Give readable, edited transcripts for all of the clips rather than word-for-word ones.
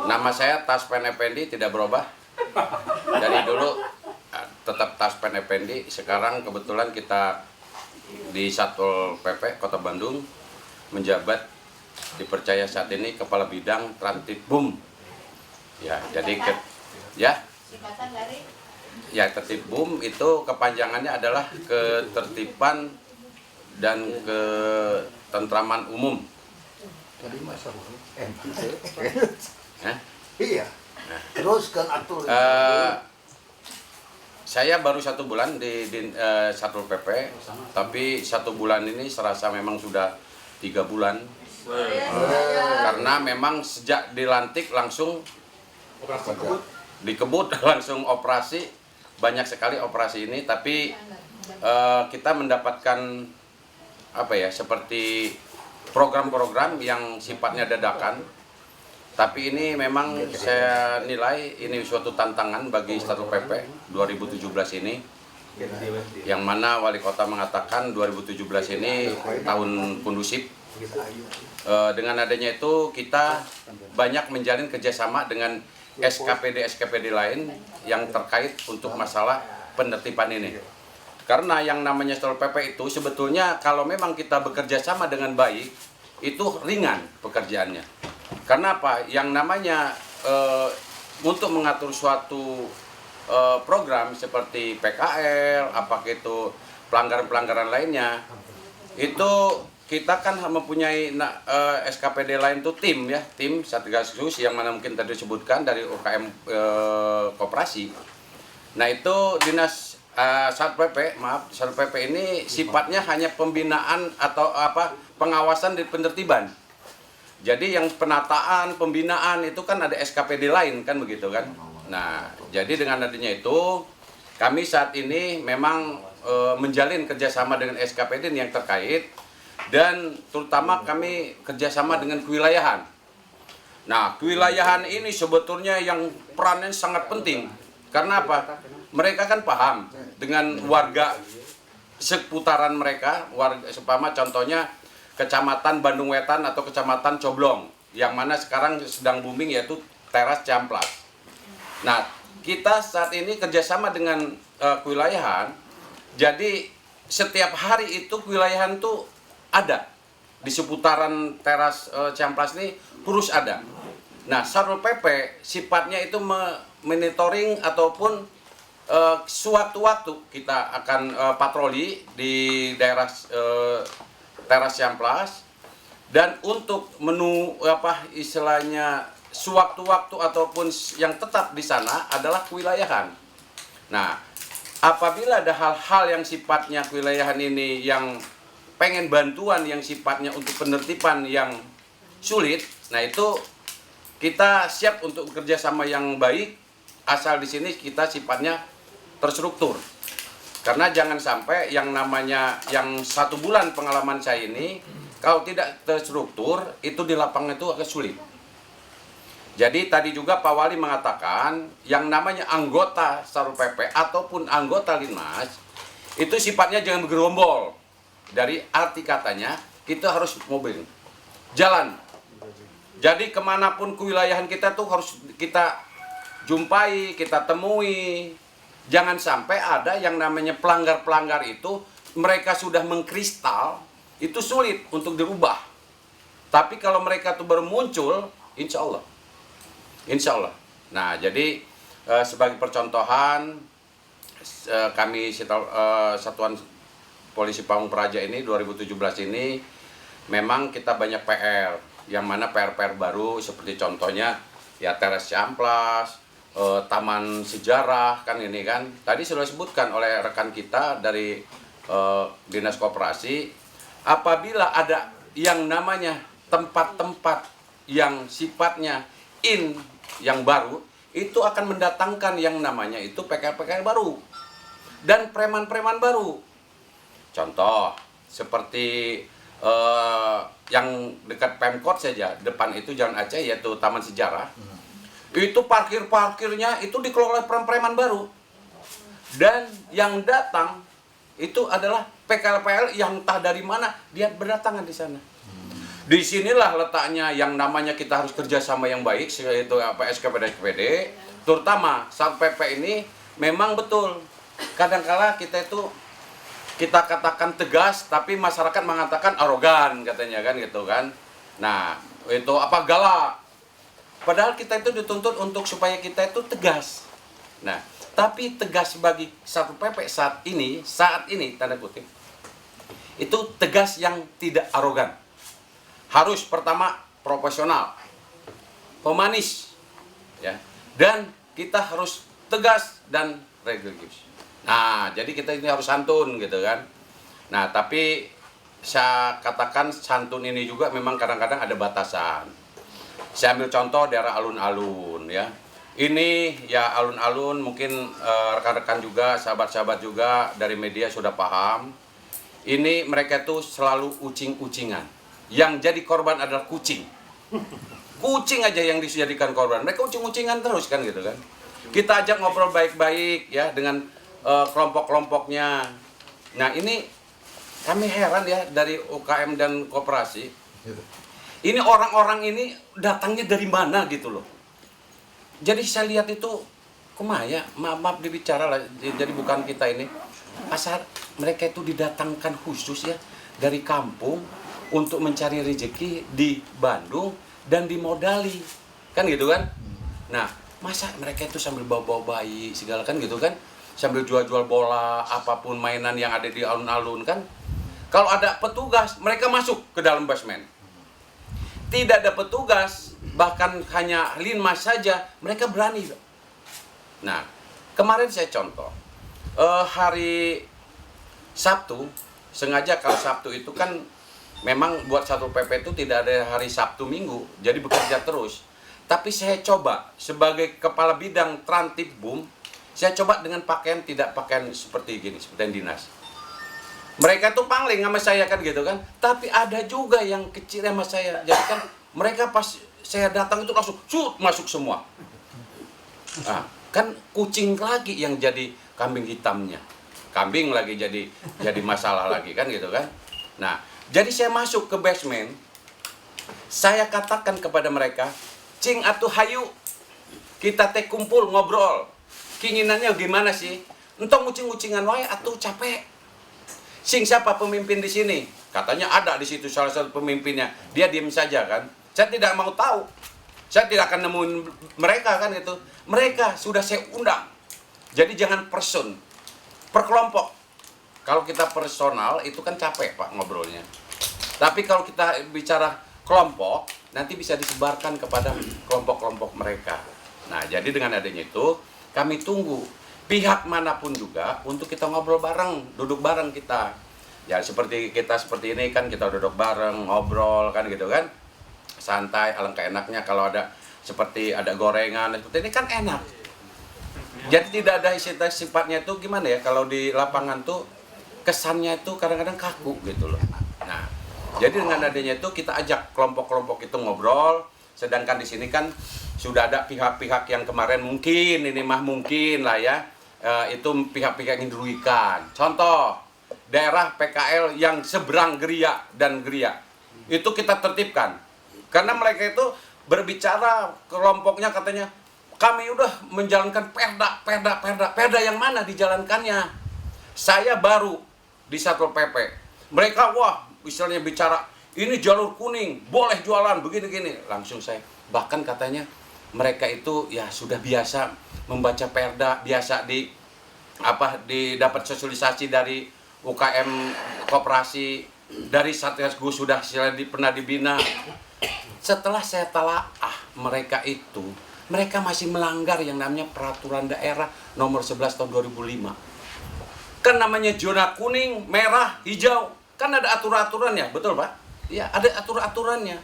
Nama saya Taspen Effendi, tidak berubah. Dari dulu tetap Taspen Effendi. Sekarang kebetulan kita di Satpol PP Kota Bandung menjabat, dipercaya saat ini Kepala Bidang Tertib-BUM. Ya, jadi Tertib-BUM itu kepanjangannya adalah ketertiban dan ketentraman umum. Tadi masalah iya. Teruskan atur. Saya baru 1 bulan di Satpol PP, tapi 1 bulan ini serasa memang sudah 3 bulan. Karena memang sejak dilantik langsung dikebut langsung operasi, banyak sekali operasi ini. Tapi kita mendapatkan seperti program-program yang sifatnya dadakan. Tapi ini memang saya nilai ini suatu tantangan bagi Satpol PP 2017 ini, yang mana Wali Kota mengatakan 2017 ini tahun kondusif. Dengan adanya itu kita banyak menjalin kerjasama dengan SKPD lain yang terkait untuk masalah penertiban ini. Karena yang namanya Satpol PP itu sebetulnya kalau memang kita bekerja sama dengan baik, itu ringan pekerjaannya. Karena apa? Yang namanya untuk mengatur suatu program seperti PKL, apakah itu pelanggaran-pelanggaran lainnya, itu kita kan mempunyai SKPD lain itu tim Satgas Khusus yang mana mungkin tadi disebutkan dari UKM Koperasi. Nah itu dinas Satpol PP ini sifatnya hanya pembinaan atau pengawasan di penertiban. Jadi yang penataan, pembinaan itu kan ada SKPD lain kan begitu kan. Nah, jadi dengan adanya itu kami saat ini memang menjalin kerjasama dengan SKPD yang terkait, dan terutama kami kerjasama dengan kewilayahan. Nah, kewilayahan ini sebetulnya yang perannya sangat penting. Karena apa? Mereka kan paham dengan warga seputaran mereka, warga sepama contohnya Kecamatan Bandung Wetan atau Kecamatan Coblong, yang mana sekarang sedang booming yaitu Teras Ciamplas. Nah, kita saat ini kerjasama dengan kewilayahan, jadi setiap hari itu kewilayahan itu ada di seputaran Teras Ciamplas ini terus ada. Nah, Satpol PP sifatnya itu monitoring ataupun sewaktu-waktu kita akan patroli di daerah Teras Ciamplas, dan untuk istilahnya sewaktu-waktu ataupun yang tetap di sana adalah kewilayahan. Nah, apabila ada hal-hal yang sifatnya kewilayahan ini yang pengen bantuan yang sifatnya untuk penertiban yang sulit, nah itu kita siap untuk bekerja sama yang baik, asal di sini kita sifatnya terstruktur. Karena jangan sampai yang namanya yang 1 bulan pengalaman saya ini, kalau tidak terstruktur, itu di lapangan itu agak sulit. Jadi tadi juga Pak Wali mengatakan, yang namanya anggota Satpol PP ataupun anggota Linmas, itu sifatnya jangan bergerombol. Dari arti katanya, kita harus mobil, jalan. Jadi kemanapun kewilayahan kita tuh harus kita jumpai, kita temui. Jangan sampai ada yang namanya pelanggar-pelanggar itu, mereka sudah mengkristal, itu sulit untuk dirubah. Tapi kalau mereka tuh baru muncul, insya Allah. Nah, jadi sebagai percontohan, kami Satuan Polisi Pamung Praja ini 2017 ini memang kita banyak PR, yang mana PR-PR baru seperti contohnya ya Teras Ciamplas, Taman Sejarah kan ini kan. Tadi sudah disebutkan oleh rekan kita dari Dinas Koperasi, apabila ada yang namanya tempat-tempat yang sifatnya yang baru, itu akan mendatangkan yang namanya itu PKL-PKL baru dan preman-preman baru. Contoh seperti yang dekat Pemkot saja, depan itu Jalan Aceh yaitu Taman Sejarah. Itu parkirnya itu dikelola oleh preman baru. Dan yang datang itu adalah PKL-PKL yang entah dari mana dia berdatangan di sana. Di sinilah letaknya yang namanya kita harus kerjasama yang baik, yaitu SKPD, terutama Satpol PP ini memang betul. Kadang-kala kita itu kita katakan tegas, tapi masyarakat mengatakan arogan katanya kan gitu kan. Nah itu apa galak. Padahal kita itu dituntut untuk supaya kita itu tegas. Nah tapi tegas bagi Satpol PP saat ini tanda kutip itu tegas yang tidak arogan. Harus pertama profesional, pemanis, ya, dan kita harus tegas dan religius. Nah, jadi kita ini harus santun gitu kan. Nah, tapi saya katakan santun ini juga memang kadang-kadang ada batasan. Saya ambil contoh daerah alun-alun ya. Ini ya alun-alun mungkin rekan-rekan juga, sahabat-sahabat juga dari media sudah paham. Ini mereka tuh selalu ucing-ucingan. Yang jadi korban adalah kucing. Kucing aja yang dijadikan korban. Mereka ucing-ucingan terus kan gitu kan. Kita ajak ngobrol baik-baik ya dengan kelompok-kelompoknya. Nah ini kami heran ya dari UKM dan koperasi. Ini orang-orang ini datangnya dari mana gitu loh. Jadi saya lihat itu kumaya, maaf dibicara lah. Jadi bukan kita ini. Asal mereka itu didatangkan khusus ya dari kampung untuk mencari rezeki di Bandung dan dimodali kan gitu kan. Nah masa mereka itu sambil bawa-bawa bayi segala kan gitu kan, sambil jual-jual bola apapun mainan yang ada di alun-alun kan. Kalau ada petugas mereka masuk ke dalam basement, tidak ada petugas bahkan hanya linmas saja mereka berani. Nah kemarin saya contoh hari Sabtu, sengaja kalau Sabtu itu kan memang buat Satpol PP itu tidak ada hari Sabtu Minggu, jadi bekerja terus. Tapi saya coba sebagai kepala bidang Trantibum, saya coba dengan pakaian tidak pakaian seperti gini, seperti dinas. Mereka tuh pangling sama saya kan gitu kan. Tapi ada juga yang kecil sama saya. Jadi kan mereka pas saya datang itu langsung masuk semua. Nah, kan kucing lagi yang jadi kambing hitamnya. Kambing lagi jadi masalah lagi kan gitu kan. Nah, jadi saya masuk ke basement, saya katakan kepada mereka, cing atuh hayu, kita teh kumpul ngobrol. Keinginannya gimana sih? Entong ngucing-ngucingan wae atuh capek. Sing siapa pemimpin di sini? Katanya ada di situ salah satu pemimpinnya. Dia diam saja kan. Saya tidak mau tahu. Saya tidak akan nemuin mereka kan itu. Mereka sudah saya undang. Jadi jangan person, per kelompok. Kalau kita personal itu kan capek Pak ngobrolnya. Tapi kalau kita bicara kelompok, nanti bisa disebarkan kepada kelompok-kelompok mereka. Nah, jadi dengan adanya itu, kami tunggu pihak manapun juga untuk kita ngobrol bareng, duduk bareng kita. Ya seperti kita seperti ini kan kita duduk bareng, ngobrol kan gitu kan. Santai, alangkah enaknya kalau ada seperti ada gorengan, seperti ini kan enak. Jadi tidak ada sifatnya itu gimana ya, kalau di lapangan tuh kesannya itu kadang-kadang kaku gitu loh. Nah, jadi dengan adanya itu kita ajak kelompok-kelompok itu ngobrol. Sedangkan di sini kan sudah ada pihak-pihak yang kemarin mungkin lah ya, itu pihak-pihak yang dirugikan. Contoh daerah PKL yang seberang Geria dan Geria itu kita tertibkan karena mereka itu berbicara kelompoknya katanya kami udah menjalankan perda yang mana dijalankannya. Saya baru di Satpol PP. Mereka wah, misalnya bicara ini jalur kuning, boleh jualan begini-gini. Langsung saya bahkan katanya mereka itu ya sudah biasa membaca perda, biasa didapat sosialisasi dari UKM koperasi, dari Satgas Gus sudah pernah dibina. Setelah saya telaah mereka masih melanggar yang namanya peraturan daerah nomor 11 tahun 2005. Kan namanya zona kuning, merah, hijau. Kan ada aturan-aturannya, betul Pak? Ya, ada aturan-aturannya,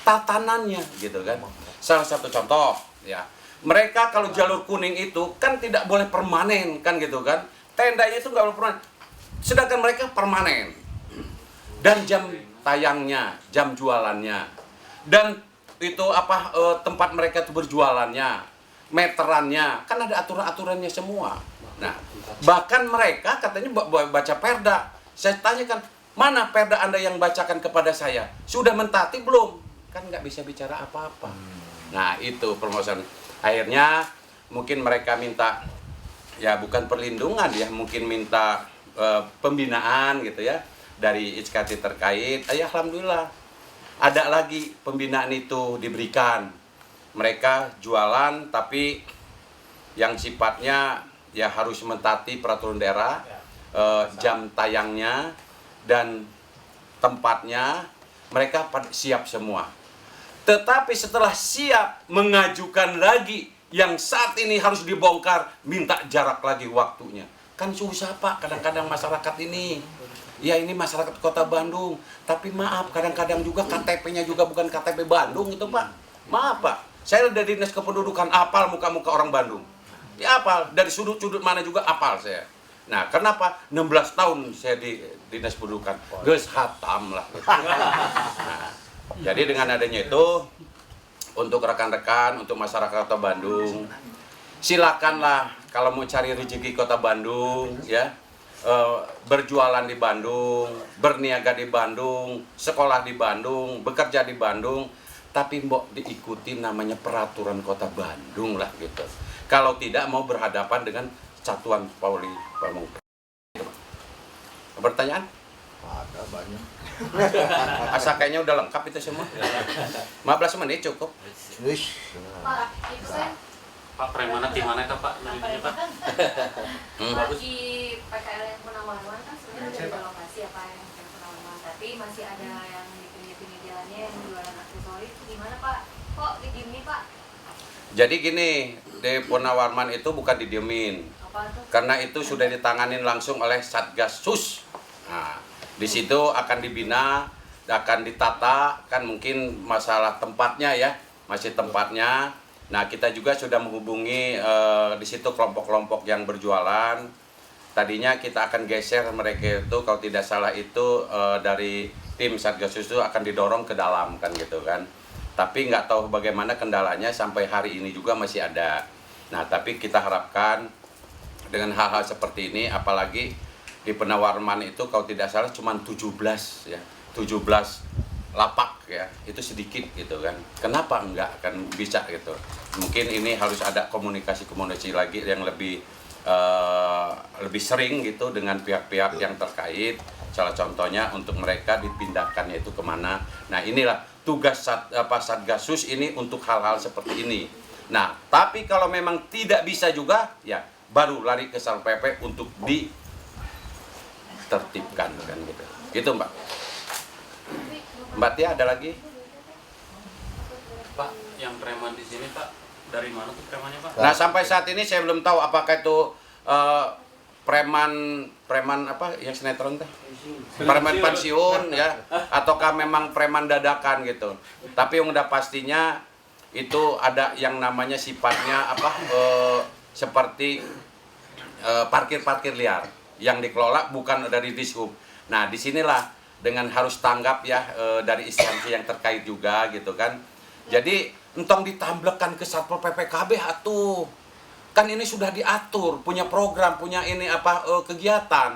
tatanannya gitu kan. Salah satu contoh ya. Mereka kalau jalur kuning itu kan tidak boleh permanen kan gitu kan. Tendanya itu nggak boleh permanen. Sedangkan mereka permanen. Dan jam tayangnya, jam jualannya. Dan itu tempat mereka itu berjualannya, meterannya, kan ada aturan-aturannya semua. Nah, bahkan mereka katanya baca perda. Saya tanyakan, Mana perda Anda yang bacakan kepada saya? Sudah mentaati belum? Kan nggak bisa bicara apa-apa. Nah, itu permasalahan. Akhirnya mungkin mereka minta, ya bukan perlindungan ya, mungkin minta pembinaan gitu ya, dari ICKT terkait. Ya alhamdulillah, ada lagi pembinaan itu diberikan. Mereka jualan, tapi yang sifatnya ya harus mentaati peraturan daerah, jam tayangnya, dan tempatnya mereka siap semua. Tetapi setelah siap, mengajukan lagi yang saat ini harus dibongkar, minta jarak lagi waktunya. Kan susah Pak, kadang-kadang masyarakat ini. Ya ini masyarakat Kota Bandung, tapi maaf kadang-kadang juga KTP-nya juga bukan KTP Bandung itu Pak. Maaf Pak, saya dari Dinas Kependudukan apal muka-muka orang Bandung. Ya apal, dari sudut-sudut mana juga apal saya. Nah, kenapa? 16 tahun saya di Dinas Pendudukan. Geus hatam lah. Nah, jadi dengan adanya itu, untuk rekan-rekan, untuk masyarakat Kota Bandung, silakanlah kalau mau cari rezeki Kota Bandung, ya, berjualan di Bandung, berniaga di Bandung, sekolah di Bandung, bekerja di Bandung, tapi mbok diikuti namanya peraturan Kota Bandung lah gitu. Kalau tidak mau berhadapan dengan Satuan Pauli Pamungkas. Pertanyaan? Ada banyak. Asa kayaknya udah lengkap itu semua. 15 menit cukup. Wish. Pak, itu kan Pak preman di mana Pak? Namanya Pak? bagi PKL yang Penawarman kan sebenarnya udah ada lokasi apa yang Penawarman, tapi masih ada yang di pinggir-pinggir jalannya yang jualan aksesoris itu gimana Pak? Kok didiemin Pak? Jadi gini, di Penawarman itu bukan didiemin. Apa tuh? Karena itu sudah ditanganin langsung oleh Satgas Sus. Nah, di situ akan dibina, akan ditata, kan mungkin masalah tempatnya ya, masih tempatnya. Nah, kita juga sudah menghubungi di situ kelompok-kelompok yang berjualan. Tadinya kita akan geser mereka itu, kalau tidak salah itu dari tim Satgas Sus itu akan didorong ke dalam kan gitu kan. Tapi nggak tahu bagaimana kendalanya sampai hari ini juga masih ada. Nah, tapi kita harapkan dengan hal-hal seperti ini, apalagi di Penawarman itu kalau tidak salah cuma 17 ya, 17 lapak ya, itu sedikit gitu kan. Kenapa enggak akan bisa gitu? Mungkin ini harus ada komunikasi lagi yang lebih sering gitu dengan pihak-pihak yang terkait. Salah contohnya untuk mereka dipindahkannya itu kemana. Nah inilah tugas Satgasus ini untuk hal-hal seperti ini. Nah tapi kalau memang tidak bisa juga ya baru lari ke Satpol PP untuk ditertibkan kan gitu. Gitu Mbak. Mbak Tia ada lagi? Pak, yang preman di sini Pak, dari mana tuh premannya Pak? Nah sampai saat ini saya belum tahu apakah itu preman apa yang sinetron teh? Preman pensiun ya, ataukah memang preman dadakan gitu. Tapi yang udah pastinya itu ada yang namanya sifatnya apa seperti parkir liar yang dikelola bukan dari Dishub. Nah disinilah dengan harus tanggap ya dari instansi yang terkait juga gitu kan. Jadi entong ditamblekan ke Satpol PPKB atuh. Kan ini sudah diatur, punya program, punya ini apa kegiatan.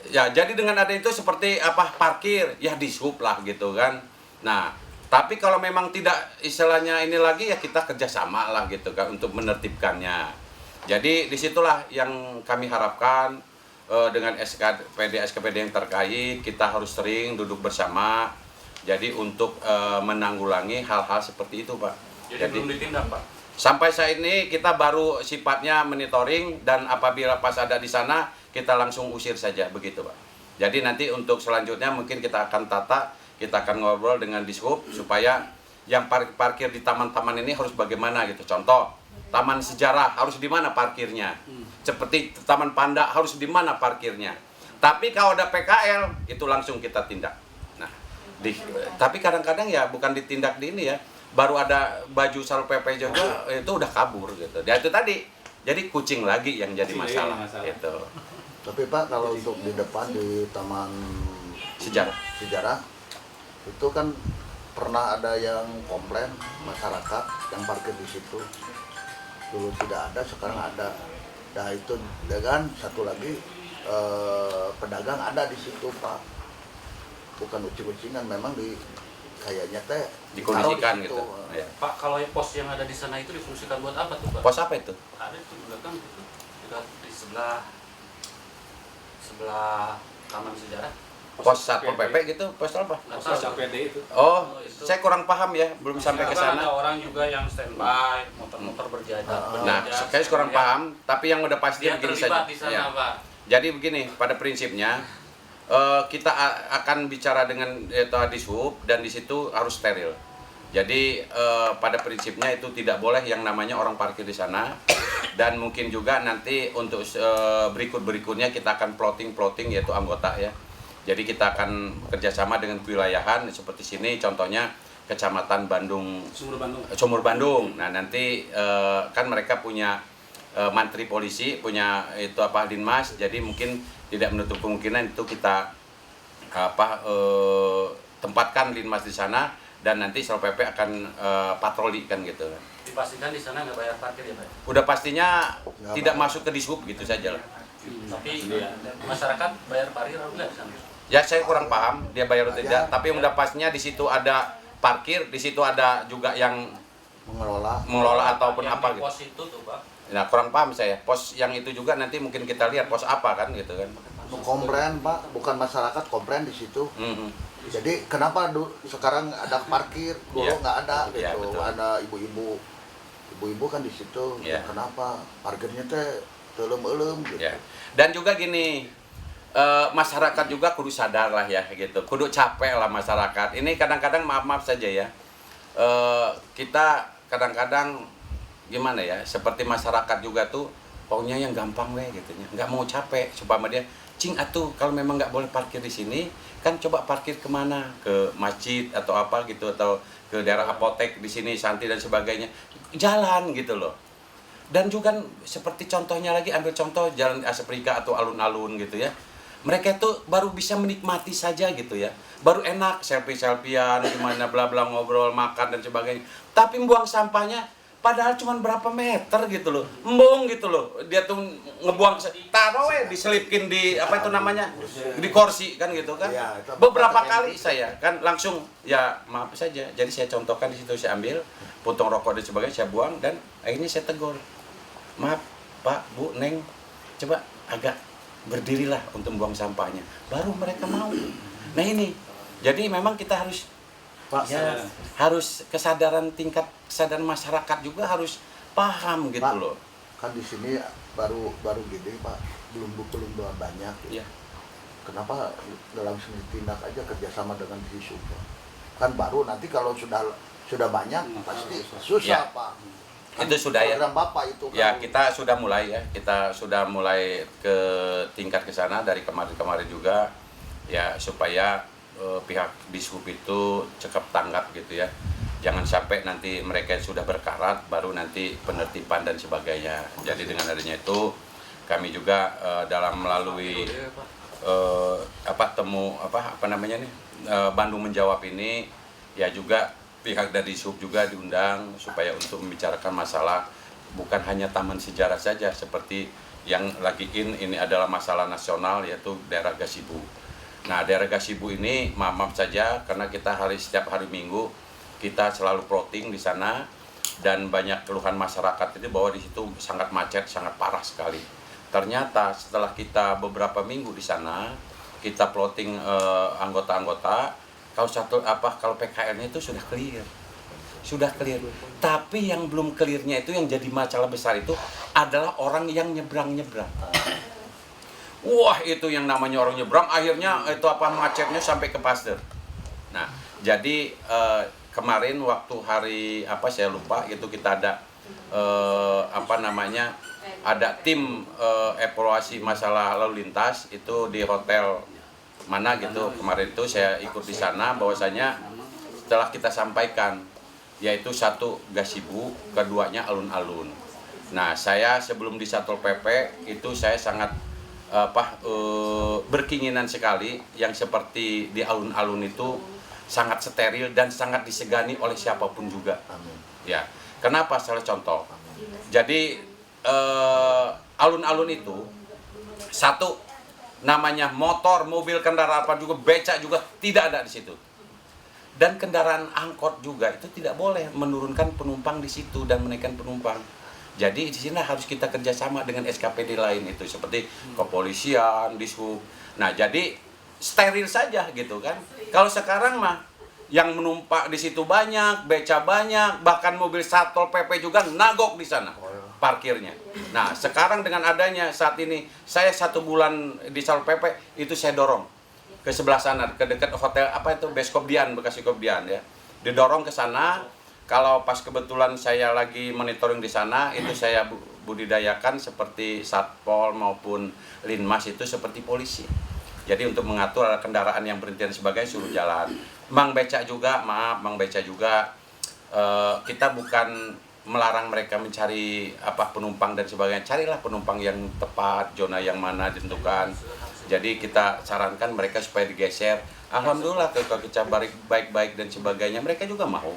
Ya, jadi dengan ada itu seperti apa parkir, ya Dishub lah gitu kan. Nah, tapi kalau memang tidak istilahnya ini lagi ya kita kerjasama lah gitu kan untuk menertibkannya. Jadi disitulah yang kami harapkan dengan SKPD yang terkait kita harus sering duduk bersama. Jadi untuk menanggulangi hal-hal seperti itu Pak. Jadi belum ditindak Pak? Sampai saat ini kita baru sifatnya monitoring dan apabila pas ada di sana kita langsung usir saja begitu Pak. Jadi nanti untuk selanjutnya mungkin kita akan tata, kita akan ngobrol dengan Dishub supaya yang parkir di taman-taman ini harus bagaimana gitu. Contoh, taman sejarah harus di mana parkirnya. Seperti taman panda harus di mana parkirnya. Tapi kalau ada PKL itu langsung kita tindak. Nah, tapi kadang-kadang ya bukan ditindak di ini ya. Baru ada baju Satpol PP juga itu udah kabur gitu. Ya itu tadi. Jadi kucing lagi yang jadi masalah gitu. Tapi Pak kalau untuk di depan di Taman Sejarah itu kan pernah ada yang komplain masyarakat yang parkir di situ. Dulu tidak ada, sekarang ada. Nah itu dengan satu lagi pedagang ada di situ Pak. bukan ucing-ucingan, memang kayaknya teh Dikondisikan taruh di gitu. situ. Ya. Pak, kalau pos yang ada di sana itu difungsikan buat apa tuh Pak? Pos apa itu? Ada di belakang gitu, di sebelah Taman Sejarah. Pos Satpol PP gitu, pos apa? Nggak Pos tahu. APD itu. Oh, itu. saya kurang paham ya, belum sampai ke Karena ada sana. orang juga yang standby, motor-motor berjajar. Nah, saya kurang paham, tapi yang udah pasti Dia begini terlibat saja. di sana Ya. Pak. Jadi begini, pada prinsipnya kita akan bicara dengan Dishub dan di situ harus steril. Jadi pada prinsipnya itu tidak boleh yang namanya orang parkir di sana, dan mungkin juga nanti untuk berikutnya kita akan plotting yaitu anggota ya. Jadi kita akan kerjasama dengan kewilayahan seperti sini, contohnya Kecamatan Bandung, Sumur Bandung. Nah nanti kan mereka punya mantri polisi, punya itu apa Dinmas, jadi mungkin tidak menutup kemungkinan itu kita tempatkan Dinmas di sana, dan nanti Satpol PP akan patroli kan gitu. Dipastikan di sana nggak bayar parkir ya Pak? Udah pastinya Nggak tidak apa-apa. masuk ke Dishub gitu saja lah. Tapi masyarakat bayar parkir atau enggak di sana? Ya saya kurang paham dia bayar atau tidak, tapi yang udah pastinya di situ ada parkir, di situ ada juga yang mengelola ataupun Yang apa di gitu. pos itu tuh Pak. Nah kurang paham saya, pos yang itu juga nanti mungkin kita lihat pos apa kan gitu kan. Komplain Pak, bukan masyarakat komplain di situ. Mhm. Jadi kenapa sekarang ada parkir, dulu Iya. nggak ada Iya, gitu. betul. Ada ibu-ibu kan di situ. Iya. Kenapa parkirnya teh telem-elem gitu. Ya. Dan juga gini, masyarakat juga kudu sadar lah ya gitu, kudu capek lah masyarakat. Ini kadang-kadang maaf saja ya, kita kadang-kadang gimana ya, seperti masyarakat juga tuh pokoknya yang gampang weh gitu ya, nggak mau capek. Supaya dia, cing atuh kalau memang nggak boleh parkir di sini, kan coba parkir kemana, ke masjid atau apa gitu, atau ke daerah apotek di sini Santi dan sebagainya, jalan gitu loh. Dan juga seperti contohnya lagi, ambil contoh Jalan Asprika atau alun-alun gitu ya. Mereka tuh baru bisa menikmati saja gitu ya. Baru enak selfie-selfian, gimana bla bla ngobrol, makan dan sebagainya. Tapi buang sampahnya padahal cuma berapa meter gitu loh. Embung gitu loh. Dia tuh ngebuang taruh diselipkin di apa itu namanya? Di kursi kan gitu kan. Iya, itu Beberapa apa, kali saya kan langsung ya maaf saja. Jadi saya contohkan di situ, saya ambil potong rokok dan sebagainya, saya buang, dan akhirnya saya tegur. Maaf Pak, Bu, Neng, coba agak berdirilah untuk buang sampahnya. Baru mereka mau. Nah ini, jadi memang kita harus Pak, ya, harus tingkat kesadaran masyarakat juga harus paham gitu Pak, loh. kan di sini baru gini Pak, belum banyak. Iya. Kenapa dalam seni tindak aja kerjasama dengan Dishub Pak? Kan baru nanti kalau sudah banyak pasti susah Ya. Pak. Itu sudah ya. Program Bapak itu kan. Ya, kita sudah mulai ya. Kita sudah mulai ke tingkat ke sana dari kemarin-kemarin juga ya, supaya pihak Dishub itu cekap tanggap gitu ya. Jangan sampai nanti mereka sudah berkarat baru nanti penertiban dan sebagainya. Jadi dengan adanya itu kami juga dalam melalui Bandung Menjawab ini ya, juga pihak dari Dishub juga diundang supaya untuk membicarakan masalah bukan hanya Taman Sejarah saja, seperti yang lagi ini adalah masalah nasional, yaitu daerah Gasibu. Nah, daerah Gasibu ini maaf saja karena kita setiap hari Minggu kita selalu plotting di sana, dan banyak keluhan masyarakat itu bahwa di situ sangat macet, sangat parah sekali. Ternyata setelah kita beberapa minggu di sana, kita plotting anggota-anggota, kalau PKR-nya itu sudah clear. Tapi yang belum clear-nya itu, yang jadi masalah besar itu adalah orang yang nyebrang-nyebrang. Wah, itu yang namanya orang nyebrang, akhirnya itu macetnya sampai ke Pasteur. Nah, jadi kemarin waktu hari saya lupa, itu kita ada ada tim evaluasi masalah lalu lintas itu di hotel mana gitu. Kemarin itu saya ikut di sana, bahwasanya setelah kita sampaikan, yaitu satu Gasibu, keduanya alun-alun. Nah, saya sebelum di Satpol PP itu saya sangat berkeinginan sekali yang seperti di alun-alun itu sangat steril dan sangat disegani oleh siapapun juga. Amin. Ya, kenapa? Salah contoh. Jadi alun-alun itu satu namanya motor, mobil, kendaraan apa juga, becak juga tidak ada di situ. Dan kendaraan angkot juga itu tidak boleh menurunkan penumpang di situ dan menaikkan penumpang. Jadi di sini harus kita kerjasama dengan SKPD lain itu seperti kepolisian, dishub. Nah jadi steril saja gitu kan. Kalau sekarang mah yang menumpang di situ banyak, beca banyak, bahkan mobil Satpol PP juga nagok di sana parkirnya. Nah sekarang dengan adanya saat ini saya 1 bulan di Satpol PP itu saya dorong ke sebelah sana, ke dekat hotel apa itu Beskopdian, Bekasi Kopdian ya. Didorong ke sana. Kalau pas kebetulan saya lagi monitoring di sana, itu saya budidayakan seperti Satpol maupun Linmas itu seperti polisi. Jadi untuk mengatur kendaraan yang berhenti dan sebagainya suruh jalan. Mang Beca juga, maaf Mang Beca juga, kita bukan melarang mereka mencari apa penumpang dan sebagainya. Carilah penumpang yang tepat, zona yang mana ditentukan. Jadi kita sarankan mereka supaya digeser. Alhamdulillah kalau kita baik-baik dan sebagainya mereka juga mau.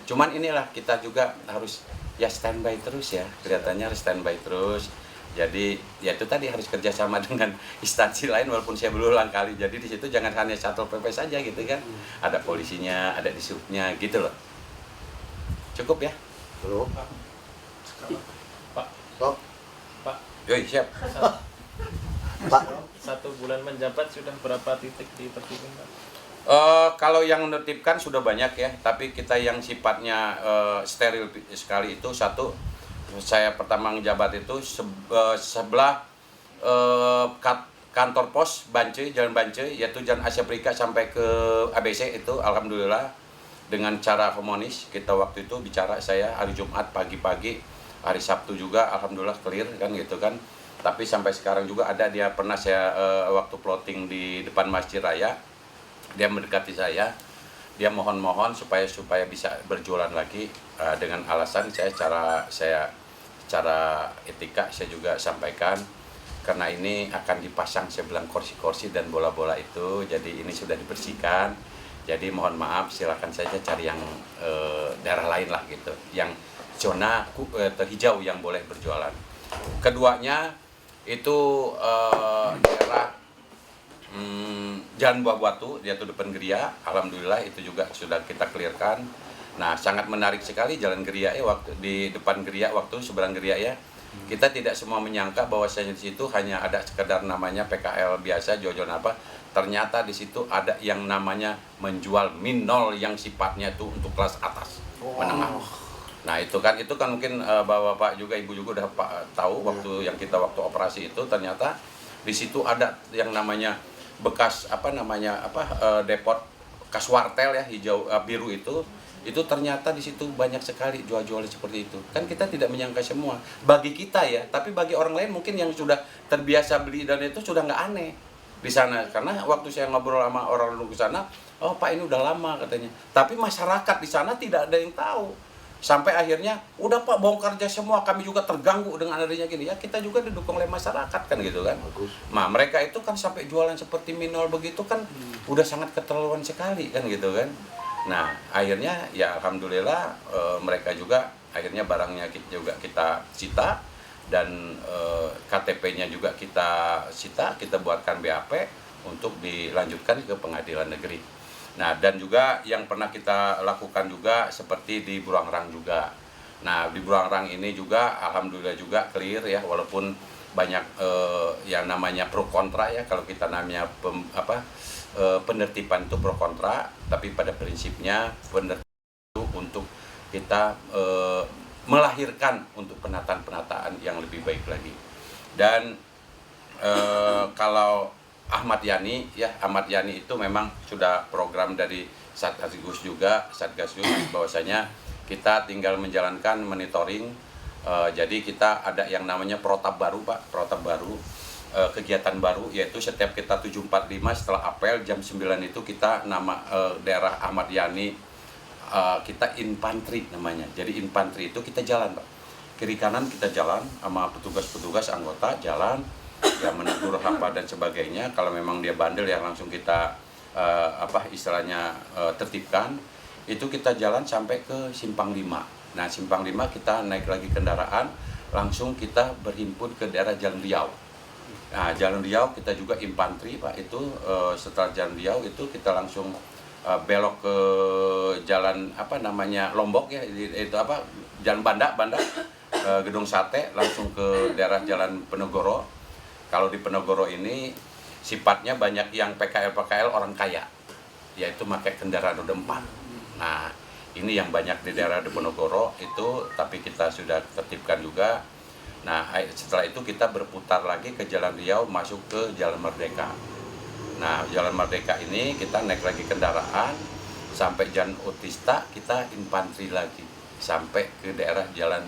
Cuman inilah kita juga harus ya standby terus ya. Kelihatannya harus standby terus. Jadi ya itu tadi harus kerjasama dengan instansi lain walaupun saya berulang kali. Jadi di situ jangan hanya Satpol PP saja gitu kan. Ada polisinya, ada disubnya gitu loh. Cukup ya? Belum. Pak, Stop. Pak, Yoi, siap. Pak. 1 bulan menjabat sudah berapa titik ditertibkan, Pak? Kalau yang menertibkan sudah banyak ya, tapi kita yang sifatnya steril sekali itu satu, saya pertama menjabat itu sebelah kantor pos Bancai, Jalan Bancai, yaitu Jalan Asia Afrika sampai ke ABC itu, alhamdulillah dengan cara harmonis kita waktu itu bicara saya hari Jumat pagi-pagi, hari Sabtu juga alhamdulillah clear kan gitu kan. Tapi sampai sekarang juga ada dia pernah saya waktu plotting di depan Masjid Raya, dia mendekati saya, dia mohon-mohon supaya bisa berjualan lagi dengan alasan secara etika saya juga sampaikan karena ini akan dipasang saya bilang kursi-kursi dan bola-bola itu, jadi ini sudah dibersihkan. Jadi mohon maaf silakan saja cari yang daerah lain lah gitu, yang zona terhijau yang boleh berjualan. Keduanya itu daerah Jalan Buah Batu, yaitu depan Geria, alhamdulillah itu juga sudah kita clearkan. Nah sangat menarik sekali Jalan Geria ya, waktu di depan Geria waktu seberang Geria ya. Kita tidak semua menyangka bahwasanya di situ hanya ada sekedar namanya PKL biasa, jual apa. Ternyata di situ ada yang namanya menjual minol yang sifatnya itu untuk kelas atas, menengah. Nah itu kan mungkin bapak juga ibu juga udah tahu waktu yang kita waktu operasi itu ternyata di situ ada yang namanya bekas depot kaswartel ya hijau biru itu ternyata di situ banyak sekali jual-jual seperti itu. Kan kita tidak menyangka semua bagi kita ya, tapi bagi orang lain mungkin yang sudah terbiasa beli dan itu sudah nggak aneh di sana, karena waktu saya ngobrol sama orang di sana, oh Pak ini udah lama katanya, tapi masyarakat di sana tidak ada yang tahu. Sampai akhirnya udah Pak bongkar aja semua, kami juga terganggu dengan adanya gini ya, kita juga didukung oleh masyarakat kan gitu kan. Nah mereka itu kan sampai jualan seperti minol begitu kan udah sangat keterlaluan sekali kan gitu kan. Nah akhirnya ya alhamdulillah mereka juga akhirnya barangnya juga kita sita dan KTP-nya juga kita sita, kita buatkan BAP untuk dilanjutkan ke pengadilan negeri. Nah dan juga yang pernah kita lakukan juga seperti di Burangrang juga. Nah di Burangrang ini juga alhamdulillah juga clear ya, walaupun banyak yang namanya pro kontra ya, kalau kita namanya penertiban itu pro kontra, tapi pada prinsipnya penertiban itu untuk kita melahirkan untuk penataan yang lebih baik lagi. Dan kalau Ahmad Yani itu memang sudah program dari Satgas juga bahwasanya kita tinggal menjalankan monitoring. Jadi kita ada yang namanya protap baru Pak, kegiatan baru, yaitu setiap kita 7.45 setelah apel jam 9 itu kita daerah Ahmad Yani kita infanteri namanya. Jadi infanteri itu kita jalan Pak, kiri kanan kita jalan sama petugas anggota jalan ya, menegur apa dan sebagainya. Kalau memang dia bandel ya langsung kita tertibkan. Itu kita jalan sampai ke Simpang 5. Nah Simpang 5 kita naik lagi kendaraan, langsung kita berhimpun ke daerah Jalan Riau. Nah, Jalan Riau kita juga infanteri Pak, itu setelah Jalan Riau itu kita langsung belok ke jalan apa namanya Lombok ya, itu apa Jalan Banda Gedung Sate, langsung ke daerah Jalan Penogoro. Kalau di Penogoro ini sifatnya banyak yang PKL orang kaya, yaitu pakai kendaraan roda 4. Nah, ini yang banyak di daerah Diponegoro itu, tapi kita sudah tertibkan juga. Nah, setelah itu kita berputar lagi ke Jalan Riau, masuk ke Jalan Merdeka. Nah, Jalan Merdeka ini kita naik lagi kendaraan sampai Jalan Otista, kita infanteri lagi sampai ke daerah Jalan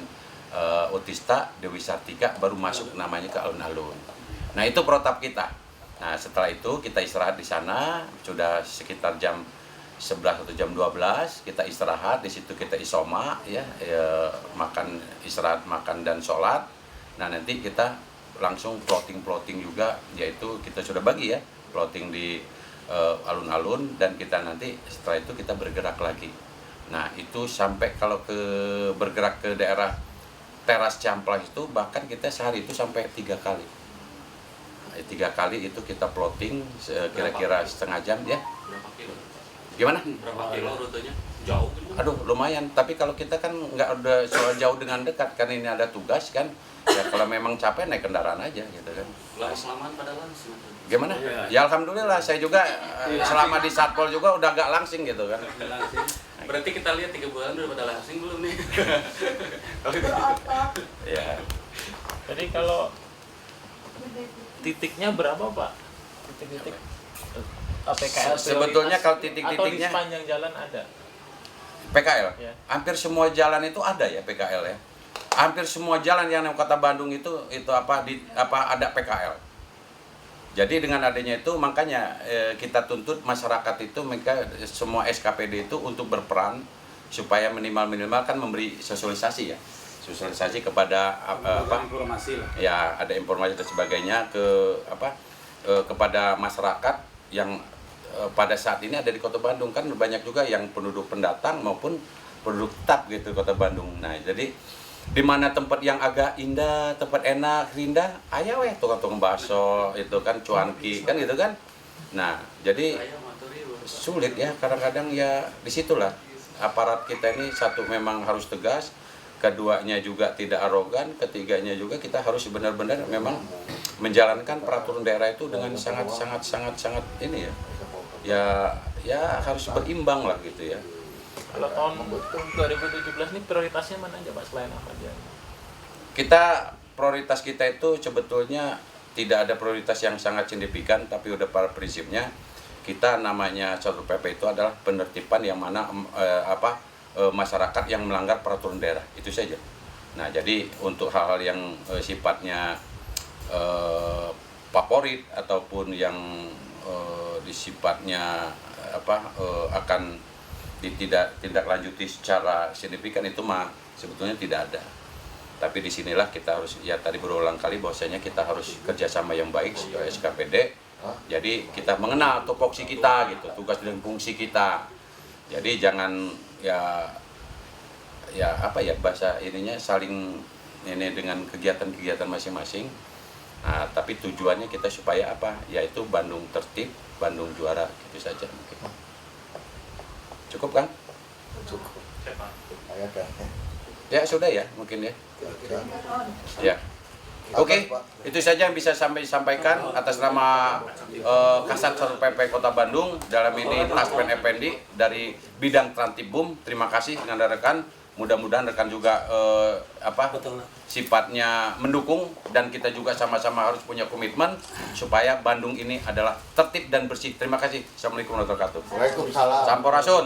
Otista, Dewi Sartika, baru masuk namanya ke alun-alun. Nah, itu protap kita. Nah, setelah itu kita istirahat di sana, sudah sekitar jam 11 atau jam 12 kita istirahat di situ, kita isoma ya, makan, istirahat, makan dan sholat. Nah, nanti kita langsung plotting juga, yaitu kita sudah bagi ya plotting di alun-alun, dan kita nanti setelah itu kita bergerak lagi. Nah, itu sampai kalau bergerak ke daerah Teras Ciamplas itu bahkan kita sehari itu sampai 3 kali. 3 kali itu kita plotting kira-kira setengah jam ya. Berapa kilo? Gimana? Berapa kilo rutenya? Jauh gitu? Aduh, lumayan. Tapi kalau kita kan nggak ada soal jauh dengan dekat, kan ini ada tugas kan. Ya kalau memang capek naik kendaraan aja gitu kan. Kelamaan pada langsing. Gimana? Ya alhamdulillah, saya juga selama di Satpol juga udah agak langsing gitu kan. Berarti kita lihat 3 bulan udah pada langsing belum nih? Ya. Jadi kalau titiknya berapa Pak? Titik-titik PKL Sebetulnya kalau atau di titik-titiknya sepanjang jalan ada? PKL, Ya. hampir semua jalan itu ada ya PKL ya. Hampir semua jalan yang di Kota Bandung itu ada PKL. Jadi dengan adanya itu makanya kita tuntut masyarakat itu, mereka semua SKPD itu untuk berperan supaya minimal kan memberi sosialisasi ya. Sosialisasi kepada Informasi lah. ya, ada informasi dan sebagainya kepada masyarakat yang pada saat ini ada di Kota Bandung. Kan banyak juga yang penduduk pendatang maupun penduduk tetap gitu Kota Bandung. Nah, jadi di mana tempat yang agak indah, tempat enak, indah, ayo tukang bakso itu kan, cuanki kan gitu kan. Nah, jadi sulit ya kadang-kadang ya, disitulah aparat kita ini, satu memang harus tegas, keduanya juga tidak arogan, ketiganya juga kita harus benar-benar memang menjalankan peraturan daerah itu dengan sangat ini ya harus berimbang lah gitu ya. Kalau tahun 2017 ini prioritasnya mana aja Pak selain apa aja? Prioritas kita itu sebetulnya tidak ada prioritas yang sangat signifikan, tapi udah pada prinsipnya kita namanya Satpol PP itu adalah penertiban yang mana masyarakat yang melanggar peraturan daerah, itu saja. Nah, jadi untuk hal-hal yang sifatnya favorit ataupun yang sifatnya akan tidak lanjuti secara signifikan itu mah sebetulnya tidak ada. Tapi disinilah kita harus, ya tadi berulang kali bahwasanya kita harus kerjasama yang baik sebagai SKPD. Jadi kita mengenal tupoksi kita gitu, tugas dan fungsi kita. Jadi jangan bahasa ininya saling ini dengan kegiatan-kegiatan masing-masing. Nah, tapi tujuannya kita supaya apa? Yaitu Bandung tertib, Bandung juara, gitu saja mungkin. Cukup kan? Cukup. Siapa? Ayah kan. Ya sudah ya mungkin ya. Ya. Oke, itu saja yang bisa disampaikan atas nama Kasat Satpol PP Kota Bandung, dalam ini Taspen Effendi dari bidang Trantibum. Terima kasih dengan rekan. Mudah-mudahan rekan juga sifatnya mendukung, dan kita juga sama-sama harus punya komitmen supaya Bandung ini adalah tertib dan bersih. Terima kasih. Assalamualaikum warahmatullahi wabarakatuh. Waalaikumsalam. Sampurasun.